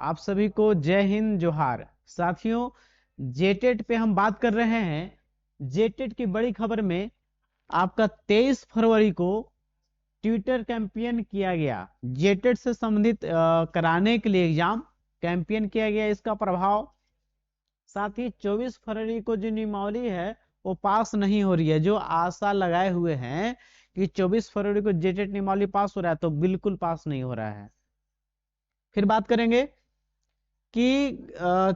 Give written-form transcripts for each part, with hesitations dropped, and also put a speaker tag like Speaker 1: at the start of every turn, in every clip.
Speaker 1: आप सभी को जय हिंद जोहार। साथियों, जेटेट पे हम बात कर रहे हैं। जेटेट की बड़ी खबर में आपका 23 फरवरी को ट्विटर कैंपेन किया गया। जेटेट से संबंधित कराने के लिए एग्जाम कैंपेन किया गया। इसका प्रभाव साथ ही 24 फरवरी को जो नियमावली है वो पास नहीं हो रही है। जो आशा लगाए हुए हैं कि 24 फरवरी को जेटेट नियमावली पास हो रहा है, तो बिल्कुल पास नहीं हो रहा है। फिर बात करेंगे कि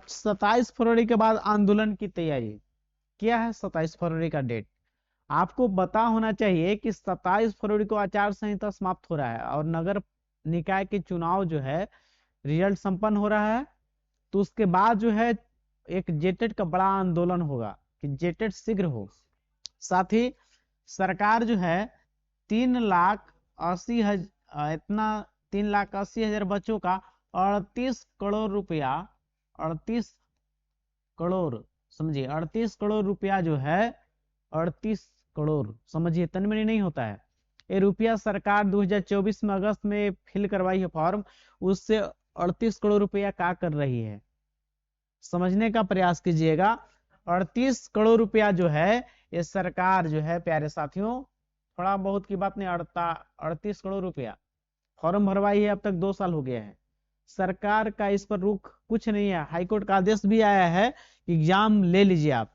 Speaker 1: 27 फरवरी के बाद आंदोलन की तैयारी क्या है। 27 फरवरी का डेट आपको पता होना चाहिए कि 27 फरवरी को आचार संहिता समाप्त हो रहा है और नगर निकाय के चुनाव जो है रिजल्ट संपन्न हो रहा है। तो उसके बाद जो है एक जेटेट का बड़ा आंदोलन होगा कि जेटेट शीघ्र हो। साथ ही सरकार जो है 3,80,000 बच्चों का 38 करोड़ रुपया 38 करोड़, समझिए 38 करोड़ रुपया जो है 38 करोड़, समझिए तनमनी नहीं होता है। ये रुपया सरकार 2024 में अगस्त में फिल करवाई है फॉर्म, उससे 38 करोड़ रुपया क्या कर रही है समझने का प्रयास कीजिएगा। 38 करोड़ रुपया जो है ये सरकार जो है प्यारे साथियों, थोड़ा बहुत की बात नहीं, 38 करोड़ रुपया फॉर्म भरवाई है। अब तक 2 साल हो गया है। सरकार का इस पर रुख कुछ नहीं है। हाईकोर्ट का आदेश भी आया है, एग्जाम ले लीजिए आप।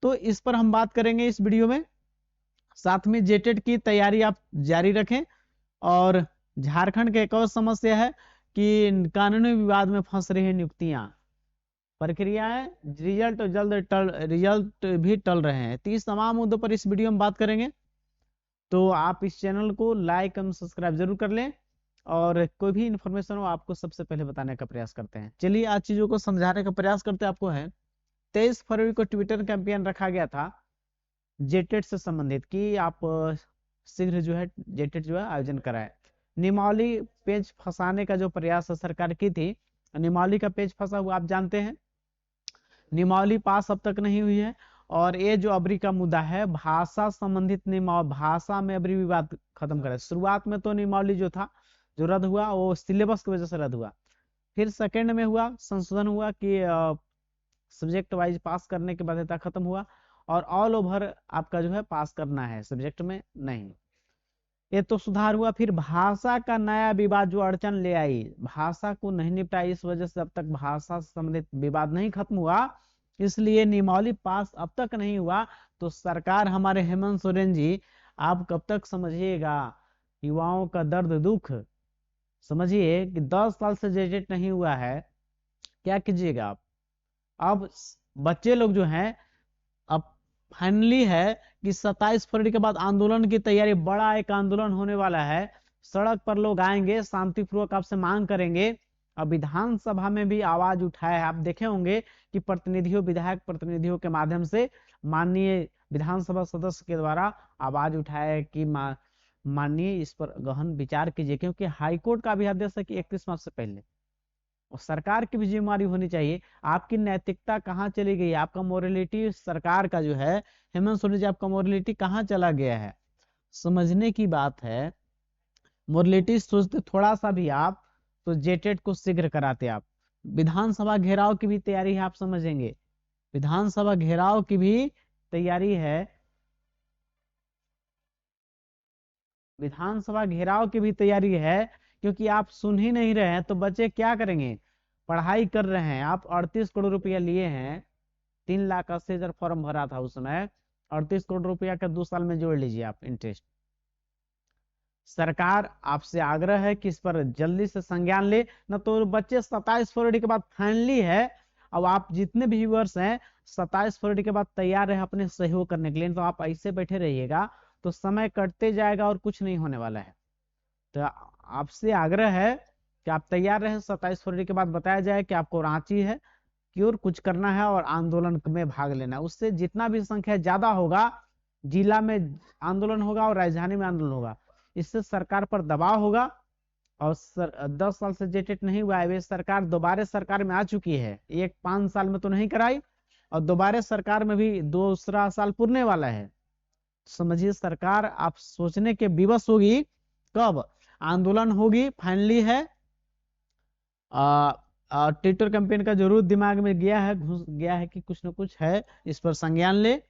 Speaker 1: तो इस पर हम बात करेंगे इस वीडियो में। साथ में जेटेट की तैयारी आप जारी रखें। और झारखंड की एक और समस्या है कि कानूनी विवाद में फंस रही है नियुक्तियां, प्रक्रियाएं, रिजल्ट भी टल रहे हैं। तो इस तमाम मुद्दों पर इस वीडियो में बात करेंगे। तो आप इस चैनल को लाइक एवं सब्सक्राइब जरूर कर लें और कोई भी इंफॉर्मेशन हो आपको सबसे पहले बताने का प्रयास करते हैं। चलिए आज चीजों को समझाने का प्रयास करते हैं आपको। है 23 फरवरी को ट्विटर कैंपेन रखा गया था जेटेट से संबंधित कि आप शीघ्र जो है जेटेट जो है आयोजन कराए। नियमावली पेज फंसाने का जो प्रयास सरकार की थी, नियमावली का पेज फंसा हुआ आप जानते हैं। नियमावली पास अब तक नहीं हुई है। और ये जो अबरी का मुद्दा है भाषा संबंधित नियमावली, भाषा में अबरी विवाद खत्म करे। शुरुआत में तो नियमावली जो था जो रद्द हुआ वो सिलेबस की वजह से रद्द हुआ। फिर सेकंड में हुआ संशोधन हुआ कि सब्जेक्ट वाइज पास करने की बाध्यता खत्म हुआ और ऑल ओवर आपका जो है पास करना है, सब्जेक्ट में नहीं। ये तो सुधार हुआ। फिर भाषा का नया विवाद जो अड़चन ले आई, भाषा को नहीं निपटाई, इस वजह से अब तक भाषा से संबंधित विवाद नहीं खत्म हुआ, इसलिए नियमावली पास अब तक नहीं हुआ। तो सरकार हमारे हेमंत सोरेन जी, आप कब तक समझिएगा युवाओं का दर्द दुख। समझिए कि 10 साल से जेटेट नहीं हुआ है, क्या कीजिएगा आप। अब बच्चे लोग जो हैं, अब फाइनली है कि 27 फरवरी के बाद आंदोलन की तैयारी, बड़ा एक आंदोलन होने वाला है। सड़क पर लोग आएंगे, शांतिपूर्वक आपसे मांग करेंगे। अब विधानसभा में भी आवाज उठाए आप देखे होंगे कि प्रतिनिधियों, विधायक प्रतिनिधियों के माध्यम से माननीय विधानसभा सदस्य के द्वारा आवाज उठाए कि माननीय इस पर गहन विचार कीजिए, क्योंकि हाईकोर्ट का भी आदेश है कि 31 मार्च से पहले। और सरकार की भी जिम्मेदारी होनी चाहिए। आपकी नैतिकता कहाँ चली गई, आपका मोरलिटी सरकार का जो है, हेमंत सोरेन जी आपका मोरलिटी कहाँ चला गया है, समझने की बात है। मोरलिटी सोचते थोड़ा सा भी आप, तो जेटेट को शीघ्र कराते आप। विधानसभा घेराव की भी तैयारी है, आप समझेंगे विधानसभा घेराव की भी तैयारी है। विधानसभा घेराव की भी तैयारी है, क्योंकि आप सुन ही नहीं रहे हैं तो बच्चे क्या करेंगे। पढ़ाई कर रहे हैं आप, 38 करोड़ रुपया लिए हैं, 3,80,000 फॉर्म भरा था उस समय। 38 करोड़ रुपया का 2 साल में जोड़ लीजिए आप इंटरेस्ट। सरकार आपसे आग्रह है कि इस पर जल्दी से संज्ञान ले, न तो बच्चे 27 फरवरी के बाद फाइनली है। अब आप जितने भी व्यूअर्स हैं 27 फरवरी के बाद तैयार रहे अपने सहयोग करने के लिए, तो आप ऐसे बैठे रहिएगा तो समय कटते जाएगा और कुछ नहीं होने वाला है। तो आपसे आग्रह है कि आप तैयार रहे। 27 फरवरी के बाद बताया जाए कि आपको रांची है कि और कुछ करना है और आंदोलन में भाग लेना है। उससे जितना भी संख्या ज्यादा होगा, जिला में आंदोलन होगा और राजधानी में आंदोलन होगा, इससे सरकार पर दबाव होगा। और 10 साल से जेटेट नहीं हुआ है, वे सरकार दोबारा सरकार में आ चुकी है, एक 5 साल में तो नहीं कराई और दोबारा सरकार में भी दूसरा साल पुरने वाला है। समझिए सरकार आप सोचने के विवश होगी कब आंदोलन होगी। फाइनली है ट्विटर कैंपेन का जरूर दिमाग में गया है, घुस गया है कि कुछ न कुछ है, इस पर संज्ञान ले।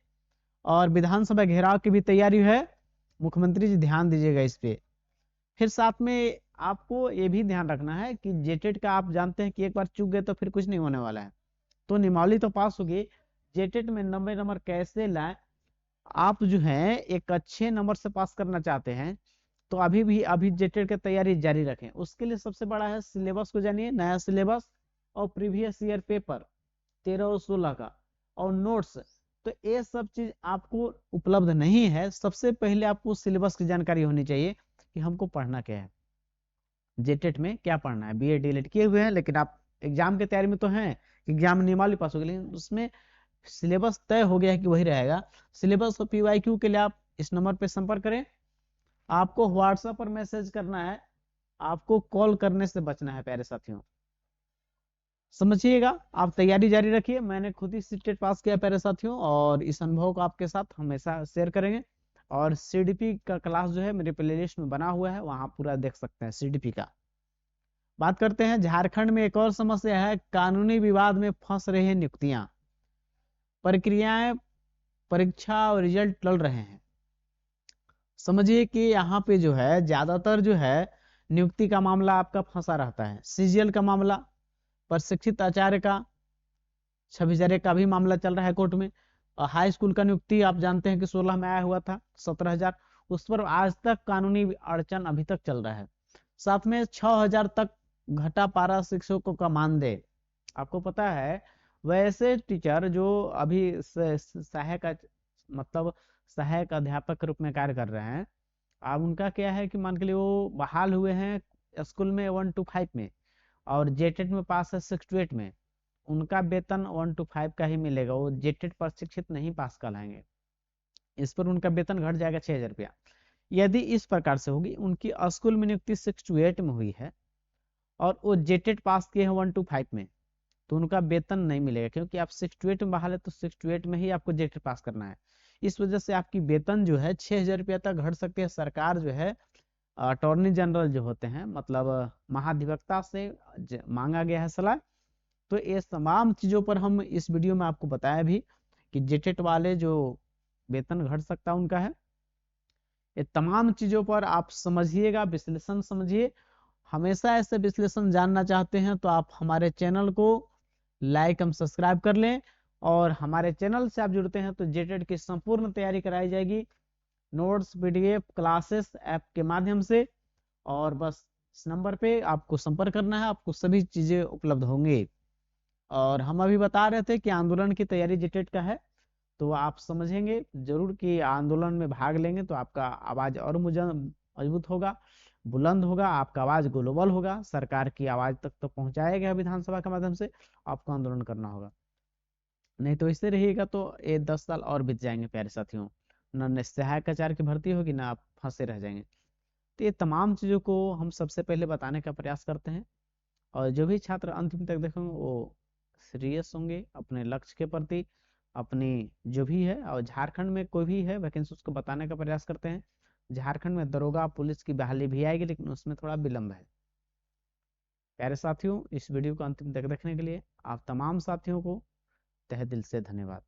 Speaker 1: और विधानसभा घेराव की भी तैयारी है, मुख्यमंत्री जी ध्यान दीजिएगा इस पे। फिर साथ में आपको ये भी ध्यान रखना है कि जेटेट का आप जानते हैं कि एक बार चूक गए तो फिर कुछ नहीं होने वाला है। तो निमावली तो पास होगी, जेटेट में 90 नंबर कैसे लाए। आप जो है एक अच्छे नंबर से पास करना चाहते हैं तो अभी जेटेट की तैयारी जारी रखें। उसके लिए सबसे बड़ा है सिलेबस को जानिए, नया सिलेबस और प्रीवियस ईयर पेपर 13 और 16 का और नोट्स। तो ये सब चीज आपको उपलब्ध नहीं है। सबसे पहले आपको सिलेबस की जानकारी होनी चाहिए कि हमको पढ़ना क्या है, जेटेट में क्या पढ़ना है। बीए डीएलएड किए हुए हैं लेकिन आप एग्जाम की तैयारी में तो हैं, एग्जाम नियमावली पास हो गई, लेकिन उसमें सिलेबस तय हो गया है कि वही रहेगा। सिलेबस और पीवाईक्यू के लिए आप इस नंबर पे संपर्क करें। आपको व्हाट्सएप पर मैसेज करना है, आपको कॉल करने से बचना है प्यारे साथियों, समझिएगा। आप तैयारी जारी रखिए। मैंने खुद ही सीटेट पास किया प्यारे साथियों, और इस अनुभव को आपके साथ हमेशा शेयर करेंगे। और सीडीपी का क्लास जो है मेरे प्लेलिस्ट में बना हुआ है, वहां पूरा देख सकते हैं सीडीपी का। बात करते हैं झारखंड में एक और समस्या है, कानूनी विवाद में फंस रही है नियुक्तियां, प्रक्रियाएं, परीक्षा और रिजल्ट टल रहे हैं। समझिए कि यहाँ पे जो है ज्यादातर जो है नियुक्ति का मामला आपका फंसा रहता है। सीजीएल का मामला, प्रशिक्षित आचार्य का 26,000 का भी मामला चल रहा है कोर्ट में। और हाई स्कूल का नियुक्ति आप जानते हैं कि 16 में आया हुआ था 17,000, उस पर आज तक कानूनी अड़चन अभी तक चल रहा है। साथ में 6,000 तक घटा पारा शिक्षकों का मानदेय। आपको पता है वैसे टीचर जो अभी सहायक मतलब सहायक अध्यापक के रूप में कार्य कर रहे हैं, अब उनका क्या है कि मान के लिए वो बहाल हुए हैं स्कूल में 1 to 5 में, और जेटेट में पास है 6 to 8 में, उनका वेतन 1 to 5 का ही मिलेगा। वो जेटेट प्रशिक्षित नहीं पास कराएंगे, इस पर उनका वेतन घट जाएगा 6,000 रुपया। यदि इस प्रकार से होगी, उनकी स्कूल में नियुक्ति 6 to 8 में हुई है और वो जेटेट पास किए हैं 1 to 5 में, तो उनका वेतन नहीं मिलेगा, क्योंकि आप 6 to 8 में बहाल है तो 6 to 8 में ही आपको जेटेट पास करना है। इस वजह से आपकी वेतन जो है 6,000 रुपया तक घट सकती है। सरकार जो है अटॉर्नी जनरल जो होते हैं, मतलब महाधिवक्ता से मांगा गया है सलाह। तो ये तमाम चीजों पर हम इस वीडियो में आपको बताया भी कि जेटेट वाले जो वेतन घट सकता है उनका है। ये तमाम चीजों पर आप समझिएगा, विश्लेषण समझिए। हमेशा ऐसे विश्लेषण जानना चाहते हैं तो आप हमारे चैनल को लाइक एवं सब्सक्राइब कर लें। और हमारे चैनल से आप जुड़ते हैं तो जेटेट की संपूर्ण तैयारी कराई जाएगी, नोट्स, पीडीएफ, क्लासेस ऐप के माध्यम से। और बस इस नंबर पे आपको संपर्क करना है, आपको सभी चीजें उपलब्ध होंगी। और हम अभी बता रहे थे कि आंदोलन की तैयारी जेटेट का है, तो आप समझेंगे जरूर कि आंदोलन में भाग लेंगे तो आपका आवाज और मजबूत होगा, बुलंद होगा, आपका आवाज ग्लोबल होगा, सरकार की आवाज तक तो पहुंचाएगा विधानसभा के माध्यम से। आपको आंदोलन करना होगा, नहीं तो इससे रहिएगा तो ये 10 साल और बीत जाएंगे प्यारे साथियों, न सहायक आचार्य की भर्ती होगी ना आप फंसे रह जाएंगे। तो ये तमाम चीजों को हम सबसे पहले बताने का प्रयास करते हैं, और जो भी छात्र अंतिम तक देखेंगे वो सीरियस होंगे अपने लक्ष्य के प्रति, अपनी जो भी है। और झारखंड में कोई भी है वैकेंसी उसको बताने का प्रयास करते हैं। झारखंड में दरोगा पुलिस की बहाली भी आएगी, लेकिन उसमें थोड़ा विलंब है। प्यारे साथियों, इस वीडियो को अंतिम तक देखने के लिए आप तमाम साथियों को तहे दिल से धन्यवाद।